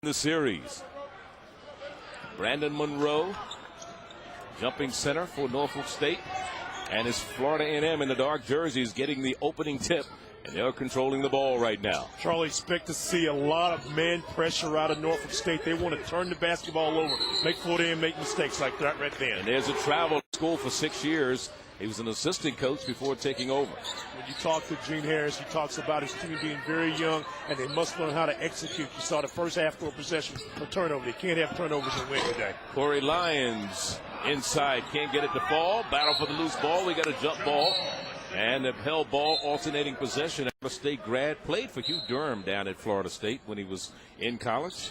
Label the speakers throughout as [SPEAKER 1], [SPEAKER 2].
[SPEAKER 1] the series. Brandon Monroe, jumping center for Norfolk State, and his Florida A&M in the dark jerseys getting the opening tip, and they're controlling the ball right now.
[SPEAKER 2] Charlie, expect to see a lot of man pressure out of Norfolk State. They want to turn the basketball over, make Florida A&M make mistakes like that right there.
[SPEAKER 1] And there's a travel school for 6 years. He was an assistant coach before taking over.
[SPEAKER 2] When you talk to Gene Harris, he talks about his team being very young, and they must learn how to execute. You saw the first half for a possession, a turnover. They can't have turnovers and win today.
[SPEAKER 1] Corey Lyons inside, can't get it to fall. Battle for the loose ball. We got a jump ball. And a held ball, alternating possession. Florida State grad, played for Hugh Durham down at Florida State when he was in college.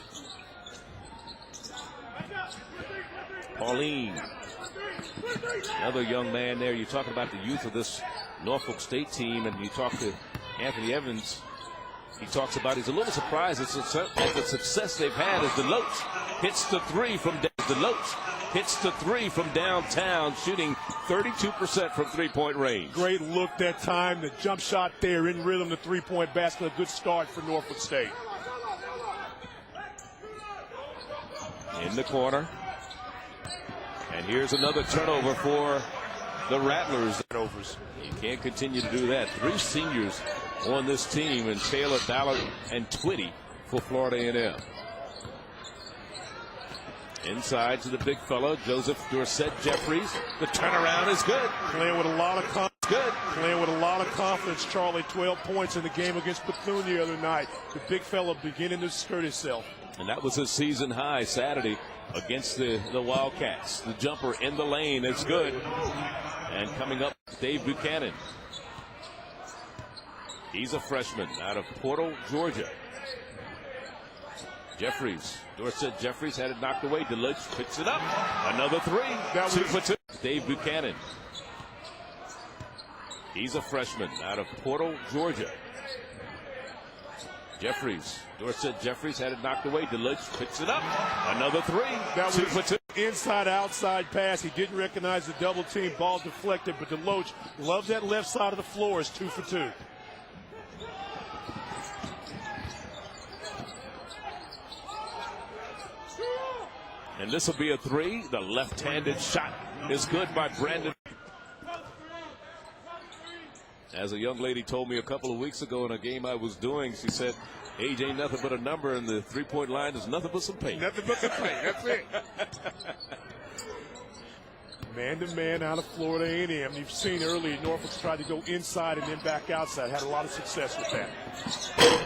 [SPEAKER 1] Pauline, another young man there. You're talking about the youth of this Norfolk State team, and you talk to Anthony Evans. He talks about he's a little surprised at the success they've had as DeLoach hits the three from downtown, shooting 32% from three-point range.
[SPEAKER 2] Great look that time. The jump shot there in rhythm, the three-point basket. A good start for Norfolk State.
[SPEAKER 1] In the corner. And here's another turnover for the Rattlers. You can't continue to do that. 3 seniors on this team, and Taylor, Ballard, and Twitty for Florida A&M. Inside to the big fella, Joseph Dorsett Jeffries. The turnaround is good.
[SPEAKER 2] Playing with a lot of confidence. Charlie, 12 points in the game against Bethune the other night. The big fella beginning to skirt himself.
[SPEAKER 1] And that was his season high Saturday against the Wildcats. The jumper in the lane is good. And coming up, Dave Buchanan. He's a freshman out of Portal, Georgia. Jeffries, Dorsett Jeffries had it knocked away. DeLoach picks it up. Another three. 2 for 2. Dave Buchanan. He's a freshman out of Portal, Georgia. Jeffries, Dorsett Jeffries had it knocked away. DeLoach picks it up. Another three. 2 for 2.
[SPEAKER 2] Inside-outside pass. He didn't recognize the double team. Ball deflected, but DeLoach loves that left side of the floor. It's 2 for 2.
[SPEAKER 1] And this will be a three. The left-handed shot is good by Brandon. As a young lady told me a couple of weeks ago in a game I was doing, she said, age ain't nothing but a number, and the three-point line is nothing but some paint.
[SPEAKER 2] Nothing but some paint. That's it. Man-to-man out of Florida A&M. You've seen earlier Norfolk's tried to go inside and then back outside. Had a lot of success with that.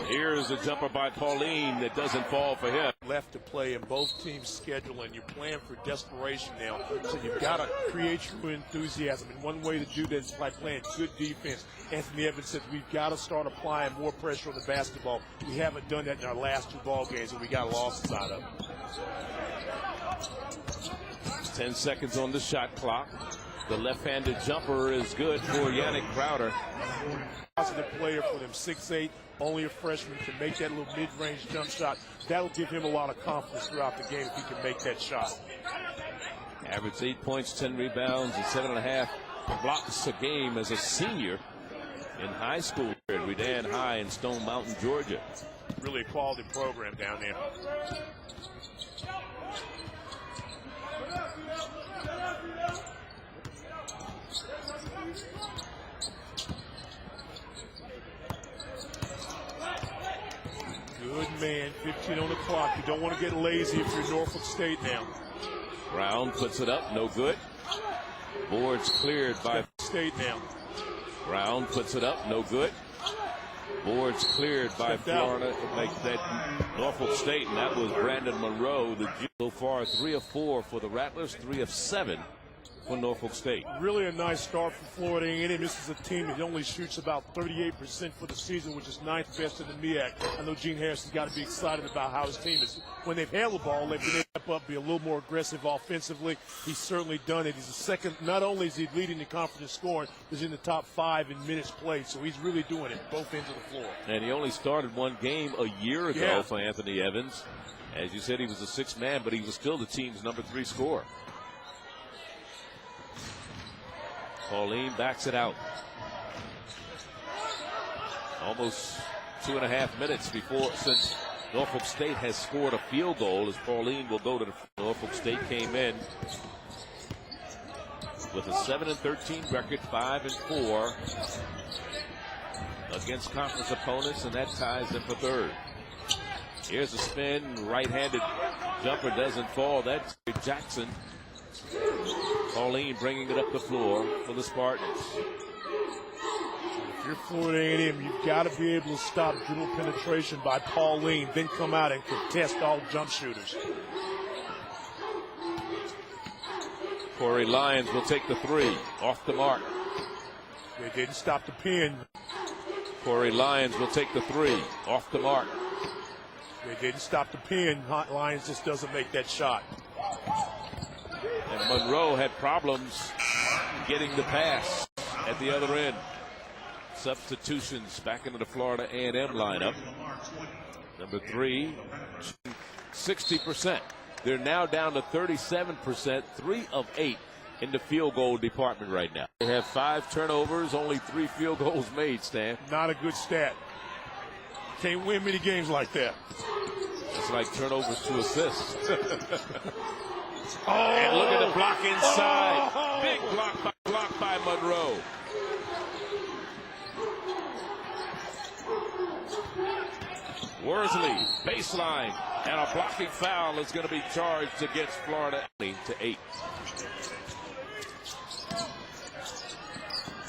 [SPEAKER 1] Here's a jumper by Pauline that doesn't fall for him.
[SPEAKER 2] Left to play in both teams' schedule, and you're playing for desperation now. So you've got to create your enthusiasm. And one way to do this is by playing good defense. Anthony Evans said we've got to start applying more pressure on the basketball. We haven't done that in our last 2 ball games, and we got losses out of it.
[SPEAKER 1] 10 seconds on the shot clock. The left-handed jumper is good for Yannick Crowder.
[SPEAKER 2] Positive player for them, 6'8", only a freshman, can make that little mid-range jump shot. That'll give him a lot of confidence throughout the game if he can make that shot.
[SPEAKER 1] Averaged 8 points, 10 rebounds, and 7.5 blocks a game as a senior in high school at Redan High in Stone Mountain, Georgia.
[SPEAKER 2] Really a quality program down there. Good man, 15 on the clock. You don't want to get lazy if you're Norfolk State now.
[SPEAKER 1] Brown puts it up, no good. Boards cleared by
[SPEAKER 2] State now.
[SPEAKER 1] Brown puts it up, no good. Boards cleared by Florida, make that Norfolk State, and that was Brandon Monroe. So far, 3 of 4 for the Rattlers, 3 of 7 for Norfolk State.
[SPEAKER 2] Really a nice start for Florida A&M. This is a team that only shoots about 38% for the season, which is 9th best in the MEAC. I know Gene Harris has got to be excited about how his team is. When they've held the ball, they've been able to step up, be a little more aggressive offensively. He's certainly done it. He's the second. Not only is he leading the conference scoring, he's in the top 5 in minutes played. So he's really doing it both ends of the floor.
[SPEAKER 1] And he only started one game a year ago for Anthony Evans. As you said, he was a 6th man, but he was still the team's number 3 scorer. Pauline backs it out. Almost 2.5 minutes since Norfolk State has scored a field goal as Pauline will go to the. Norfolk State came in with a 7-13 record, 5-4 against conference opponents, and that ties them for third. Here's a spin, right-handed jumper doesn't fall. That's Jackson. Pauline bringing it up the floor for the Spartans.
[SPEAKER 2] If you're Florida A&M, you've got to be able to stop dribble penetration by Pauline, then come out and contest all jump shooters.
[SPEAKER 1] Corey Lyons will take the three, off the mark.
[SPEAKER 2] They didn't stop the pin.
[SPEAKER 1] Corey Lyons will take the three, off the mark.
[SPEAKER 2] They didn't stop the pin. Lyons just doesn't make that shot.
[SPEAKER 1] And Monroe had problems getting the pass at the other end. Substitutions back into the Florida A&M lineup. Number 3, 60%. They're now down to 37%, 3 of 8 in the field goal department right now. They have 5 turnovers, only 3 field goals made, Stan.
[SPEAKER 2] Not a good stat. Can't win many games like that.
[SPEAKER 1] It's like turnovers to assists. And look at the block inside. Big block by Monroe. Worsley, baseline, and a blocking foul is going to be charged against Florida to 8.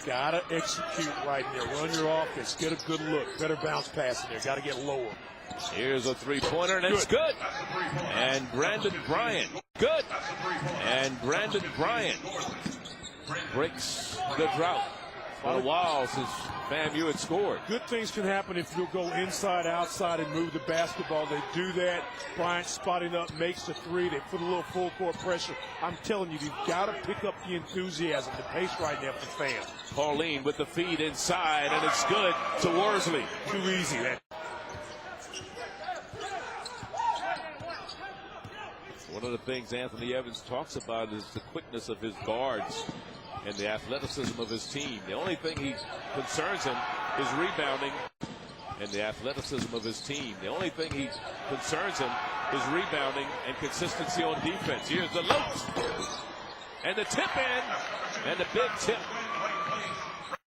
[SPEAKER 2] Gotta execute right there. Run your offense. Get a good look. Better bounce pass in there. Gotta get lower.
[SPEAKER 1] Here's a three-pointer, and it's good. And Brandon Bryant, good. And Brandon Bryant breaks the drought. For a while since FAMU had scored.
[SPEAKER 2] Good things can happen if you'll go inside, outside, and move the basketball. They do that. Bryant spotting up, makes the three. They put a little full court pressure. I'm telling you, you've got to pick up the enthusiasm, the pace right now for fans.
[SPEAKER 1] Pauline with the feed inside, and it's good to Worsley.
[SPEAKER 2] Too easy.
[SPEAKER 1] One of the things Anthony Evans talks about is the quickness of his guards and the athleticism of his team. The only thing he concerns him is rebounding and the athleticism of his team. The only thing he concerns him is rebounding and consistency on defense. Here's the loop. And the tip in. And the big tip.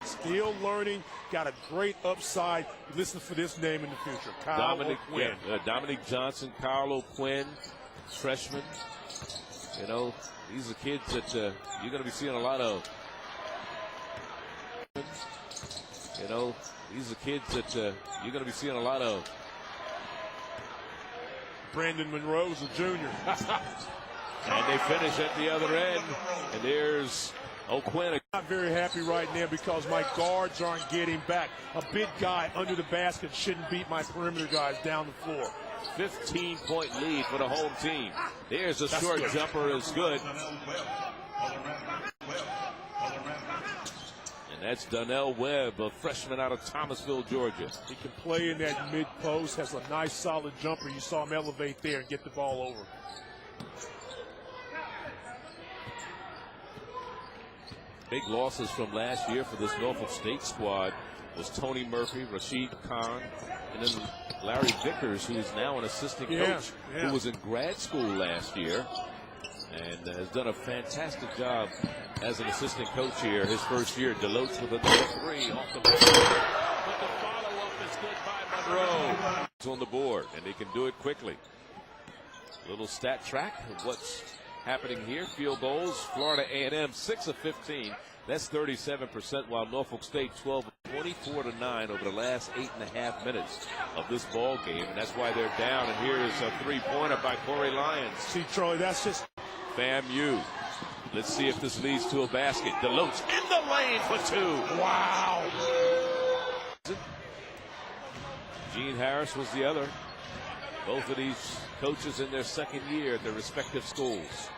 [SPEAKER 2] Still learning. Got a great upside. Listen for this name in the future. Kyle O'Quinn.
[SPEAKER 1] Dominic Johnson, Kyle O'Quinn, freshman. You know, these are kids that you're going to be seeing a lot of. You know, these are kids that you're going to be seeing a lot of.
[SPEAKER 2] Brandon Monroe's a junior.
[SPEAKER 1] And they finish at the other end. And there's O'Quinn.
[SPEAKER 2] I'm not very happy right now because my guards aren't getting back. A big guy under the basket shouldn't beat my perimeter guys down the floor.
[SPEAKER 1] 15-point lead for the home team. There's a short jumper, is good. And that's Donnell Webb, a freshman out of Thomasville, Georgia.
[SPEAKER 2] He can play in that mid-post, has a nice solid jumper. You saw him elevate there and get the ball over.
[SPEAKER 1] Big losses from last year for this Norfolk State squad was Tony Murphy, Rashid Khan, and then Larry Vickers, who is now an assistant coach, who was in grad school last year and has done a fantastic job as an assistant coach here his first year. Deloach with another three off the board. But the follow-up is good by Monroe. It's on the board, and they can do it quickly. Little stat track of what's happening here. Field goals, Florida A&M 6 of 15. That's 37%, while Norfolk State 12 of 24-9 over the last 8.5 minutes of this ball game, and that's why they're down. And here's a three-pointer by Corey Lyons.
[SPEAKER 2] See, Charlie, that's just
[SPEAKER 1] FAMU. Let's see if this leads to a basket. Deloach in the lane for two.
[SPEAKER 2] Wow.
[SPEAKER 1] Gene Harris was the other. Both of these coaches in their second year at their respective schools.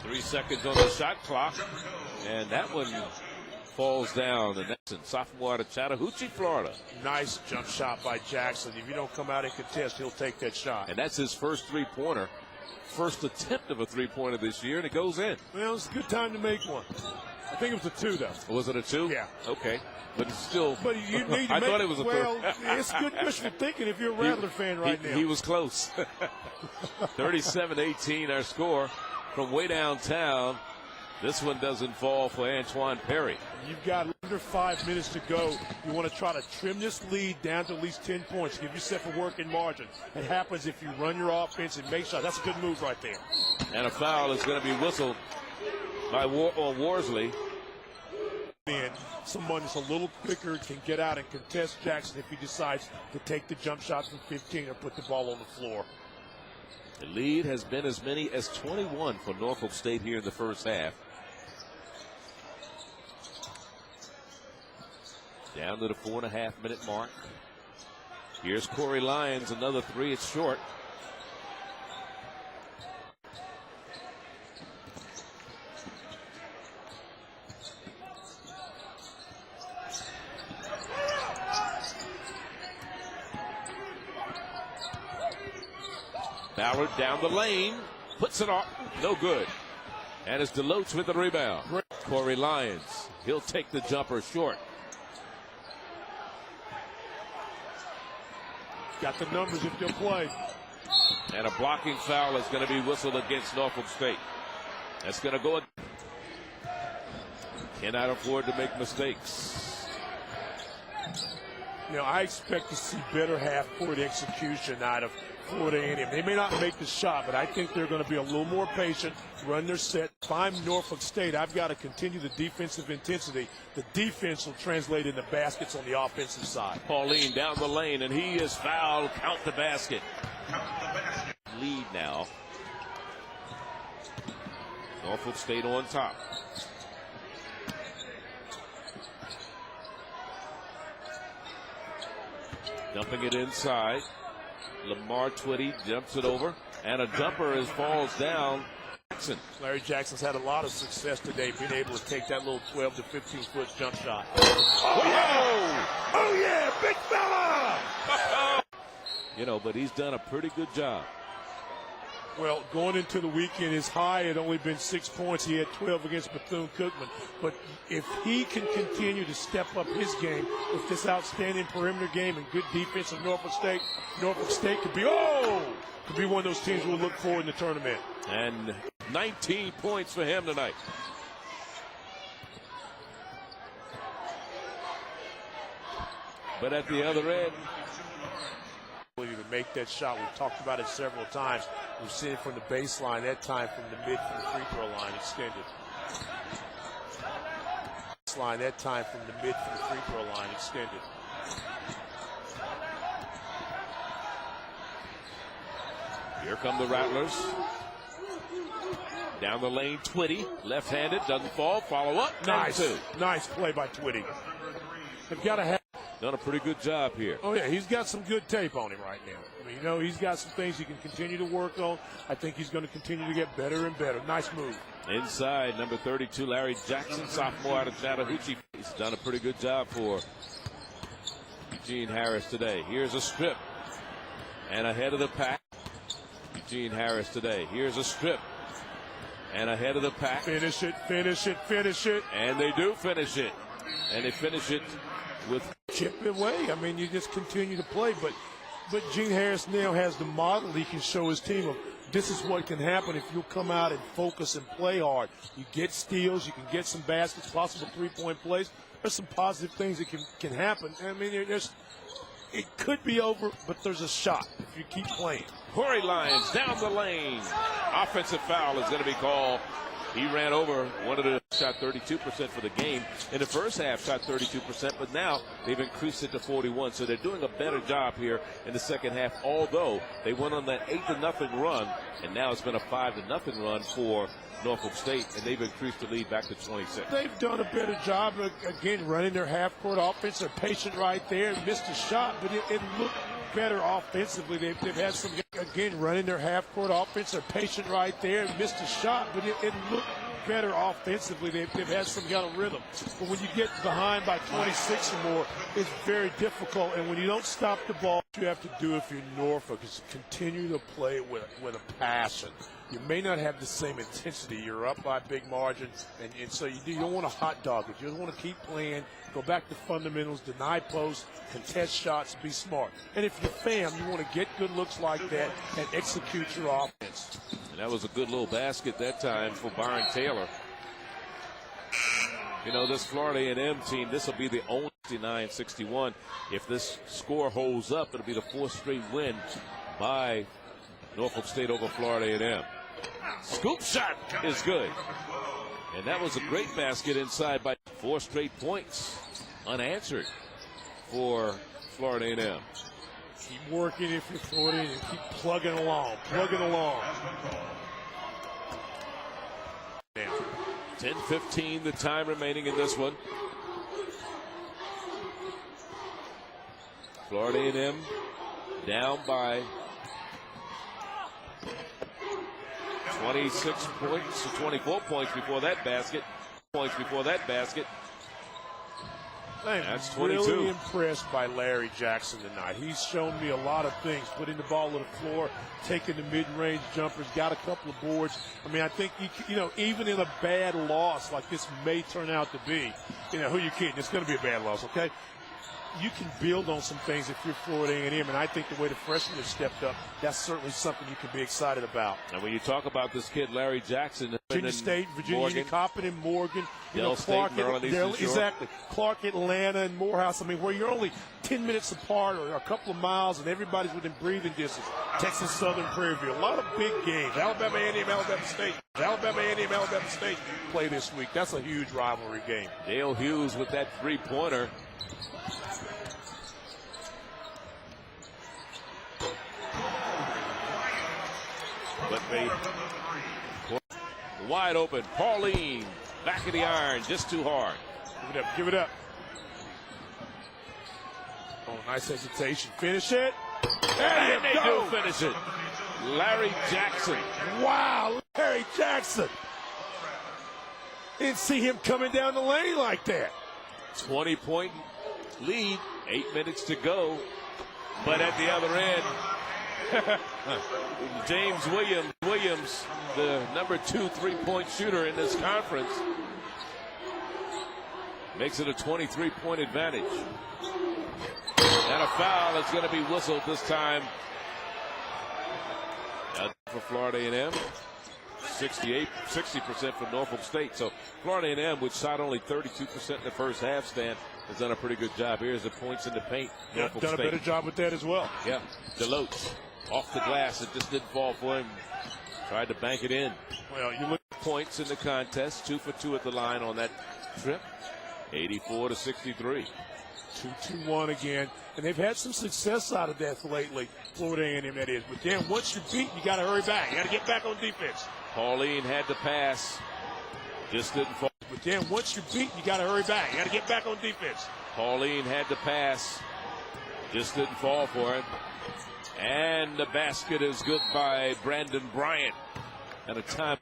[SPEAKER 1] Three seconds on the shot clock, and that one falls down. And that's in sophomore out of Chattahoochee, Florida.
[SPEAKER 2] Nice jump shot by Jackson. If you don't come out and contest, he'll take that shot.
[SPEAKER 1] And that's his first three-pointer. First attempt of a three-pointer this year, and it goes in.
[SPEAKER 2] Well, it's a good time to make one. I think it was a 2, though.
[SPEAKER 1] Was it a 2?
[SPEAKER 2] Yeah.
[SPEAKER 1] Okay. But it's still.
[SPEAKER 2] But you need to
[SPEAKER 1] I
[SPEAKER 2] make,
[SPEAKER 1] thought it was a
[SPEAKER 2] well,
[SPEAKER 1] third.
[SPEAKER 2] it's good wishful thinking if you're a Rattler fan right now.
[SPEAKER 1] He was close. 37-18 our score from way downtown. This one doesn't fall for Antoine Perry.
[SPEAKER 2] You've got under 5 minutes to go. You want to try to trim this lead down to at least 10 points. Give yourself a working margin. It happens if you run your offense and make shots. That's a good move right there.
[SPEAKER 1] And a foul is going to be whistled by Worsley.
[SPEAKER 2] And someone that's a little quicker can get out and contest Jackson if he decides to take the jump shot from 15 or put the ball on the floor.
[SPEAKER 1] The lead has been as many as 21 for Norfolk State here in the first half. Down to the 4.5-minute mark. Here's Corey Lyons, another 3. It's short. Ballard down the lane, puts it off, no good. And it's Deloach with the rebound. Corey Lyons, he'll take the jumper short.
[SPEAKER 2] Got the numbers if they'll play.
[SPEAKER 1] And a blocking foul is going to be whistled against Norfolk State. That's going to go. Cannot afford to make mistakes.
[SPEAKER 2] You know, I expect to see better half-court execution out of Florida A&M. They may not make the shot, but I think they're going to be a little more patient, run their set. If I'm Norfolk State, I've got to continue the defensive intensity. The defense will translate into baskets on the offensive side.
[SPEAKER 1] Pauline down the lane, and he is fouled. Count the basket. Lead now. Norfolk State on top. Dumping it inside. Lamar Twitty jumps it over, and a jumper falls down. Jackson.
[SPEAKER 2] Larry Jackson's had a lot of success today being able to take that little 12 to 15-foot jump shot. Oh, yeah, big fella!
[SPEAKER 1] You know, but he's done a pretty good job.
[SPEAKER 2] Well, going into the weekend, his high had only been 6 points. He had 12 against Bethune-Cookman. But if he can continue to step up his game with this outstanding perimeter game and good defense of Norfolk State could be one of those teams we'll look for in the tournament.
[SPEAKER 1] And 19 points for him tonight. But at the other end,
[SPEAKER 2] to make that shot. We've talked about it several times. We've seen it from the baseline, that time from the mid from the free throw line extended. That time from the mid from the free throw line extended.
[SPEAKER 1] Here come the Rattlers. Down the lane, Twitty, left-handed, doesn't fall, follow up.
[SPEAKER 2] Nice play by Twitty. They've got to have.
[SPEAKER 1] Done a pretty good job here.
[SPEAKER 2] Oh, yeah, he's got some good tape on him right now. I mean, you know, he's got some things he can continue to work on. I think he's going to continue to get better and better. Nice move.
[SPEAKER 1] Inside, number 32, Larry Jackson, sophomore out of Chattahoochee. He's done a pretty good job for Eugene Harris today. Here's a strip. And ahead of the pack, Eugene Harris today. Here's a strip. And ahead of the pack.
[SPEAKER 2] Finish it, finish it, finish it.
[SPEAKER 1] And they do finish it. And they finish it with
[SPEAKER 2] chip away. I mean, you just continue to play, but Gene Harris now has the model he can show his team of this is what can happen if you come out and focus and play hard. You get steals, you can get some baskets, possible three-point plays. There's some positive things that can happen. I mean, it could be over, but there's a shot if you keep playing.
[SPEAKER 1] Corey Lyons down the lane. Offensive foul is going to be called. He ran over one of the shot 32% for the game. In the first half, shot 32%, but now they've increased it to 41. So they're doing a better job here in the second half, although they went on that 8-0 run, and now it's been a 5-0 run for Norfolk State, and they've increased the lead back to 26.
[SPEAKER 2] They've done a better job, again, running their half-court offense. They're patient right there. Missed a shot, but it looked better offensively. They've had some, again, running their half-court offense. They're patient right there. Missed a shot, but it looked better offensively. They've had some kind of rhythm. But when you get behind by 26 or more, it's very difficult. And when you don't stop the ball, what you have to do if you're Norfolk is continue to play with a passion. You may not have the same intensity. You're up by a big margin, and so you don't want to hot dog it. You just want to keep playing, go back to fundamentals, deny posts, contest shots, be smart. And if you're fam, you want to get good looks like that and execute your offense.
[SPEAKER 1] And that was a good little basket that time for Byron Taylor. You know, this Florida A&M team, this will be the only 69-61. If this score holds up, it'll be the fourth straight win by Norfolk State over Florida A&M. Scoop shot is good. And that was a great basket inside by 4 straight points unanswered for Florida A&M.
[SPEAKER 2] Keep working if you're Florida and keep plugging along.
[SPEAKER 1] 10-15 the time remaining in this one. Florida A&M down by 26 points to 24 points before that basket. That's 22.
[SPEAKER 2] I'm really impressed by Larry Jackson tonight. He's shown me a lot of things, putting the ball to the floor, taking the mid-range jumpers, got a couple of boards. I mean, I think, even in a bad loss like this may turn out to be, who you kidding? It's going to be a bad loss, okay? You can build on some things if you're Florida A&M, and I think the way the freshmen have stepped up, that's certainly something you can be excited about.
[SPEAKER 1] And when you talk about this kid, Larry Jackson,
[SPEAKER 2] Virginia State, Virginia Coppin, and Morgan,
[SPEAKER 1] Clark,
[SPEAKER 2] exactly. Clark, Atlanta, and Morehouse. I mean, where you're only 10 minutes apart or a couple of miles, and everybody's within breathing distance. Texas Southern Prairie View, a lot of big games. Alabama A&M, Alabama State play this week. That's a huge rivalry game.
[SPEAKER 1] Dale Hughes with that three-pointer. But wide open. Pauline, back of the iron, just too hard.
[SPEAKER 2] Give it up. Oh, nice hesitation. Finish it.
[SPEAKER 1] And they do finish it. Larry Jackson.
[SPEAKER 2] Wow, Larry Jackson. Didn't see him coming down the lane like that.
[SPEAKER 1] 20-point lead, 8 minutes to go. But at the other end, James Williams, the number 2 3-point shooter in this conference, makes it a 23-point advantage. And a foul is going to be whistled this time for Florida A&M. 60% for Norfolk State. So Florida A&M, which shot only 32% in the first half, Stan, has done a pretty good job. Here's the points in the paint. Norfolk
[SPEAKER 2] done
[SPEAKER 1] State.
[SPEAKER 2] a better job with that as well.
[SPEAKER 1] Yeah, Deloach off the glass. It just didn't fall for him. Tried to bank it in.
[SPEAKER 2] Well, you look
[SPEAKER 1] at points in the contest. 2 for 2 at the line on that trip. 84-63.
[SPEAKER 2] 2-2-1 again. And they've had some success out of that lately. Florida A&M, that is. But then once you're beat, you got to hurry back. You got to get back on defense.
[SPEAKER 1] Pauline had to pass. Just didn't fall.
[SPEAKER 2] But then once you're beat, you got to hurry back. You got to get back on defense.
[SPEAKER 1] Pauline had to pass. Just didn't fall for it. And the basket is good by Brandon Bryant. And a time.